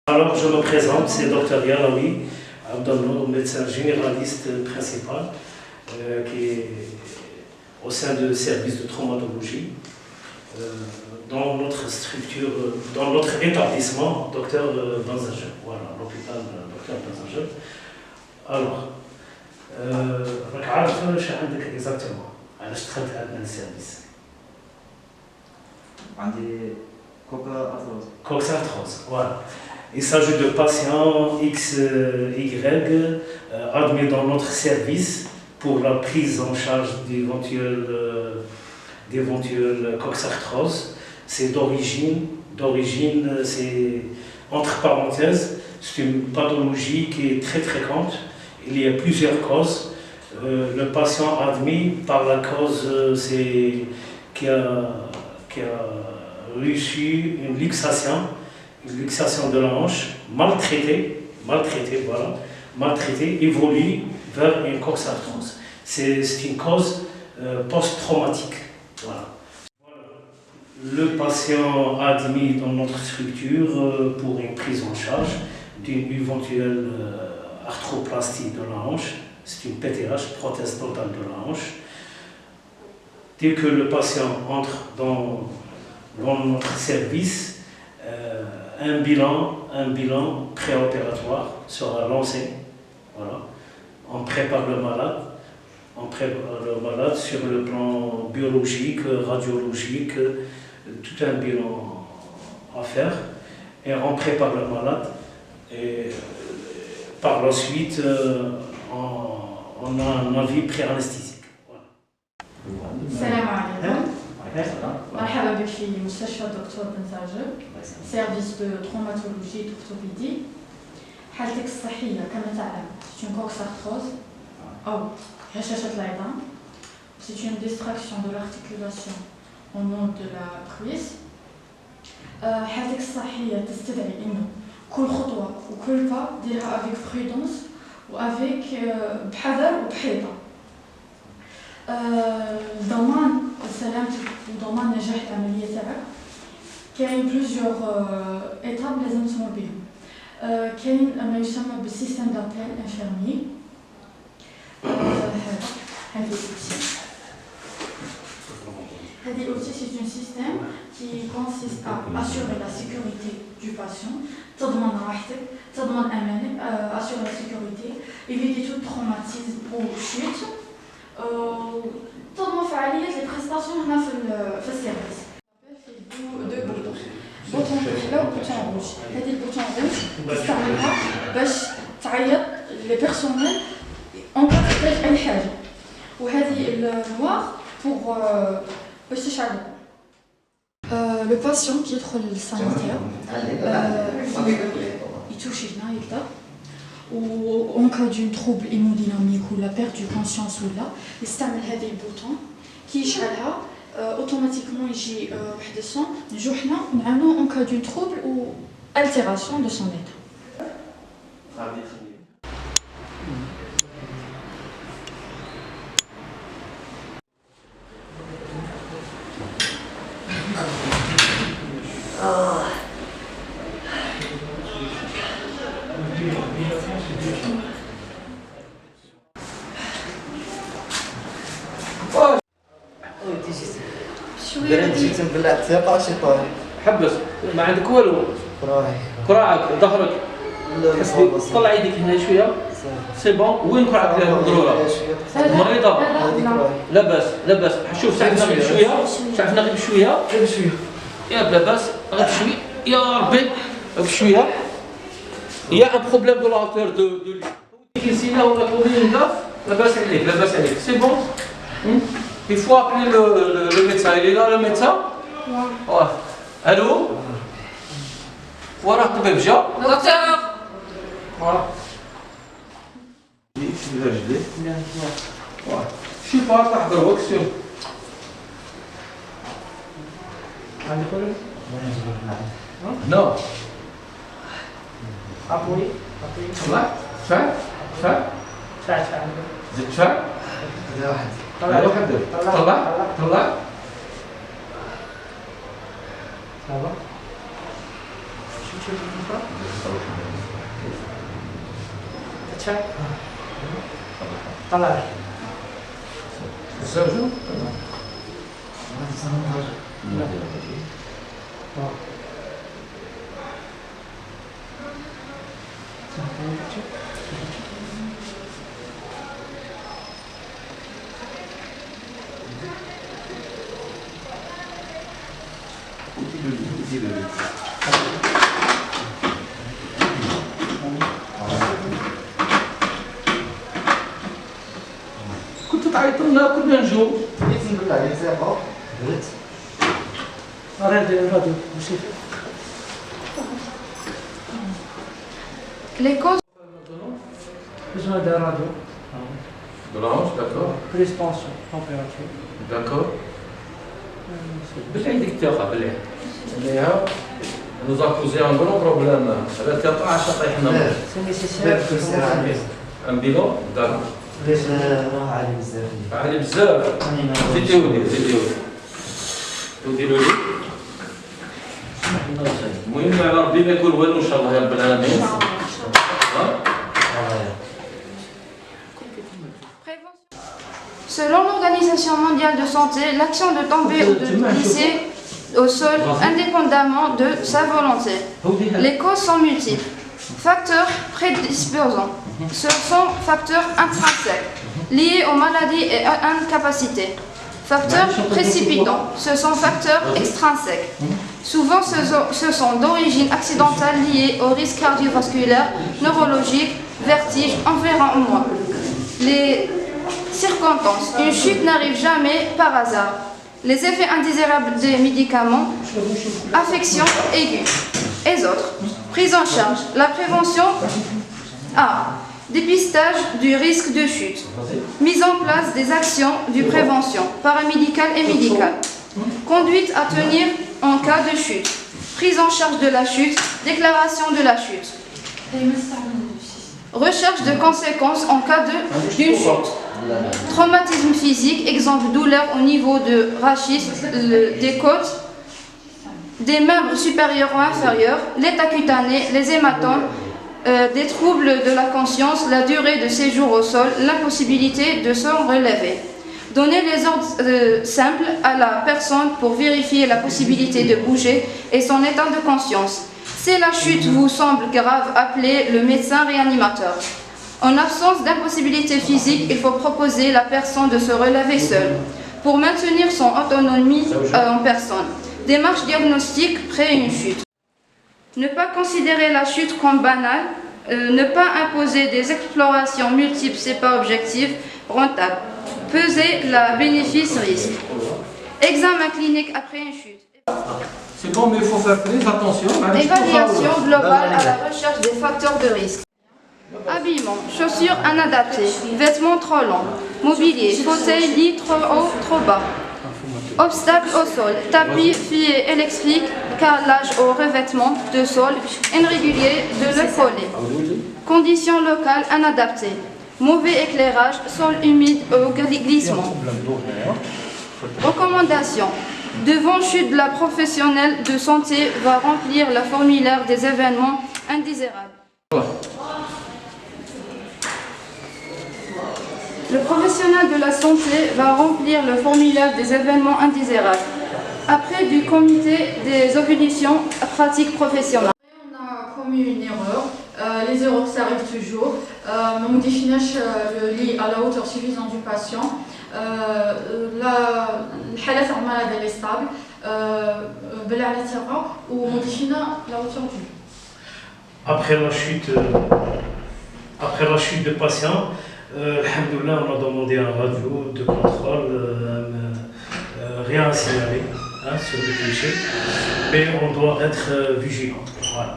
Alors, je me présente, c'est Dr Yalawi Abdallah, médecin généraliste principal, qui est au sein du service de traumatologie. Dans notre structure, dans notre établissement, Dr Banzajer. Voilà, l'hôpital Dr Banzajer. Alors, راك عارف شنو عندك exactement علاش دخلت عندنا السيرفيس؟ عندي كوكسارثروز. Coxarthrose, voilà. Il s'agit de patients XY admis dans notre service pour la prise en charge d'éventuelles coxarthrose. C'est d'origine, c'est entre parenthèses, c'est une pathologie qui est très fréquente. Il y a plusieurs causes. Le patient admis par la cause, c'est qui a reçu une luxation de la hanche, maltraitée, évolue vers une coxarthrose. C'est une cause post-traumatique. Voilà. Le patient admis dans notre structure pour une prise en charge d'une éventuelle arthroplastie de la hanche, c'est une PTH, prothèse totale de la hanche. Dès que le patient entre dans notre service, un bilan préopératoire sera lancé. Voilà. On prépare le malade sur le plan biologique, radiologique, tout un bilan à faire. Et on prépare le malade. Et par la suite, on a un avis pré-anesthésique. Voilà. السلام عليكم. مرحبا بك في مستشفى الدكتور بنزاجر سيرفيس دو تروماتولوجي d'orthopédie. حالتك الصحية كما تعلم c'est une coxarthrose أو هشاشة العظام. C'est une distraction de l'articulation au nom de la cuisse. حالتك الصحية تستدعي إنه كل خطوة وكل pas ديرها avec prudence وavec بحذر وبحيطة. ضمان سلامتك وضمان نجاح العملية تاعك كاين بلوزيور ايتاب لازم تمر بهم. كاين ما يسمى بالسيستم دابيل انفيرمي. هذه outil c'est un système qui consiste à assurer la sécurité du patient, تضمن راحتك، تضمن أمانك، assurer la sécurité, éviter tout traumatisme ou chute. تضمن فعالية لي بريستاسيون هنا في السيرفيس. دو بوطون كحلة وبوطون روج. هذه البوطون روج تستعملها باش تعيط لي بيرسونيل اون كا تحتاج أي حاجة. وهذه النوار بوغ باش تشعل. لو باسيون كي يدخل للسانيتير يتوشي هنا يكدا. ou en cas d'une trouble hémodynamique ou la perte de conscience ou là يستعمل هذه البوطون كي يشعلها automatiquement يجي واحد الصون نجو حنا نعاونو en cas d'une trouble ou altération de son état. درت جيت نبلع الثقة شي طايح. حبس ما عندك والو. كراعك ظهرك طلع يديك هنا شويه سي بون. وين كراعك مضروره؟ مريضه لاباس شوف ساعدنا غير بشويه يا لاباس غير بشويه يا ربي بشويه. يا ان بروبليم دو لا هوتور دو كيسينا ولا كومينغا لاباس عليك سي بون. Il faut appeler le médecin. Il est là le médecin? Ouais. Allô? Voilà, tu peux déjà? Docteur. Voilà. Je sais pas, t'as de question. Non. Appuyer. Ça? طلع طلع الزوجة كنتوا تعيطوا لنا كنا نجوا بديت نقول عليه زعما درت راه ندير الراديو ماشي Les causes besoin d'un radio. De l'orange, d'accord. Plus tension, température. D'accord. بالله دكتور بالله عليها nous a causé un grand problème. هذا 13 طيحنا. C'est nécessaire. Un bilan d'accord. علاش راه عالي بزاف عالي بزاف. زيديولي وديروا لي. المهم على ربي ما يكون والو ان شاء الله يا رب العالمين. Selon l'Organisation mondiale de santé, l'action de tomber ou de glisser au sol indépendamment de sa volonté. Les causes sont multiples. Facteurs prédisposants. Ce sont facteurs intrinsèques, liés aux maladies et à incapacité. Facteurs précipitants. Ce sont facteurs extrinsèques. Souvent, ce sont d'origine accidentelle liées aux risques cardiovasculaires, neurologiques, vertiges, environnementaux. Les circonstances. Une chute n'arrive jamais par hasard. Les effets indésirables des médicaments, affections aiguës et autres. Prise en charge. La prévention. A. Dépistage du risque de chute. Mise en place des actions de prévention paramédicale et médicale. Conduite à tenir en cas de chute. Prise en charge de la chute. Déclaration de la chute. Recherche de conséquences en cas d'une chute. Traumatisme physique, exemple douleur au niveau de rachis, des côtes, des membres supérieurs ou inférieurs, l'état cutané, les hématomes, des troubles de la conscience, la durée de séjour au sol, l'impossibilité de se relever. Donner les ordres simples à la personne pour vérifier la possibilité de bouger et son état de conscience. Si la chute vous semble grave, appelez le médecin réanimateur. En absence d'impossibilité physique, il faut proposer à la personne de se relever seule pour maintenir son autonomie en personne. Démarche diagnostique près une chute. Ne pas considérer la chute comme banale, ne pas imposer des explorations multiples, c'est pas objectif, rentable. Peser la bénéfice-risque. Examen clinique après une chute. C'est bon, mais il faut faire très attention. Évaluation globale à la recherche des facteurs de risque. Habillement, chaussures inadaptées, vêtements trop longs, mobilier, fauteuil, lit trop haut, trop bas. Obstacles au sol, tapis, filets électriques, carrelage au revêtement de sol, irrégulier de le collet. Conditions locales inadaptées, mauvais éclairage, sol humide au glissement. Recommandations. Devant chute, la professionnelle de santé va remplir le formulaire des événements indésirables. Le professionnel de la santé va remplir le formulaire des événements indésirables. Après du comité des évolutions pratiques professionnelles. On a commis une erreur. Les erreurs, ça arrive toujours. On modifie le lit à la hauteur suffisante du patient. الحالات المرض اللي stable بلا على terrain وموديفينا la hauteur du lit. Après la chute de patient, alhamdoulilah, on a demandé un radio de contrôle, rien à signaler sur le cliché, mais on doit être vigilant. Voilà.